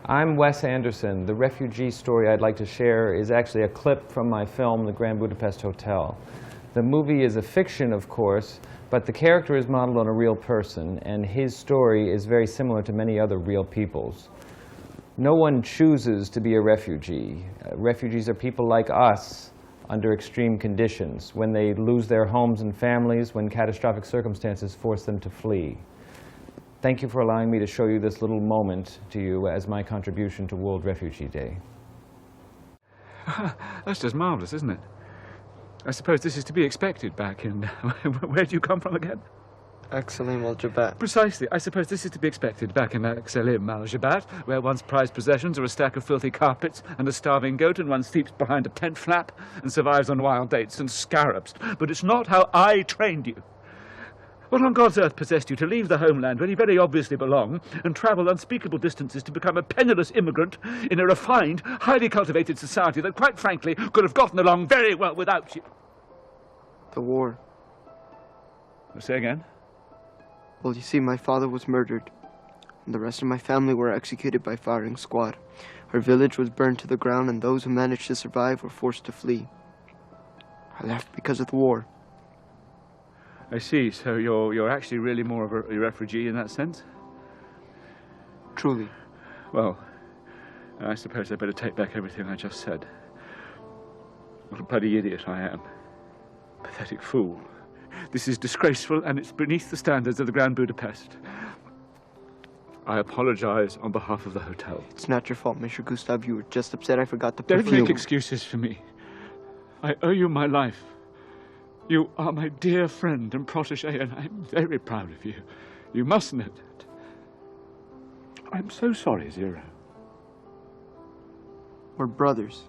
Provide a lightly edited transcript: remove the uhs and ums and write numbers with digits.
I'm Wes Anderson. The refugee story I'd like to share is actually a clip from my film, The Grand Budapest Hotel. The movie is a fiction, of course, but the character is modeled on a real person, and his story is very similar to many other real people's. No one chooses to be a refugee. Refugees are people like us under extreme conditions, when they lose their homes and families, when catastrophic circumstances force them to flee. Thank you for allowing me to show you this little moment to you as my contribution to World Refugee Day. That's just marvellous, isn't it? I suppose this is to be expected back in... Where do you come from again? Axelim al-Jabat. Precisely. I suppose this is to be expected back in Axelim al-Jabat, where one's prized possessions are a stack of filthy carpets and a starving goat, and one sleeps behind a tent flap and survives on wild dates and scarabs. But it's not how I trained you. What on God's earth possessed you to leave the homeland where you very obviously belong and travel unspeakable distances to become a penniless immigrant in a refined, highly cultivated society that, quite frankly, could have gotten along very well without you? The war. Say again? Well, you see, my father was murdered, and the rest of my family were executed by firing squad. Our village was burned to the ground, and those who managed to survive were forced to flee. I left because of the war. I see. So you're actually really more of a refugee in that sense? Truly. Well, I suppose I better take back everything I just said. What a bloody idiot I am. Pathetic fool. This is disgraceful, and it's beneath the standards of the Grand Budapest. I apologize on behalf of the hotel. It's not your fault, Mr. Gustav. You were just upset I forgot to Don't make excuses for me. I owe you my life. You are my dear friend and protégé, and I'm very proud of you. You must know that. I'm so sorry, Zero. We're brothers.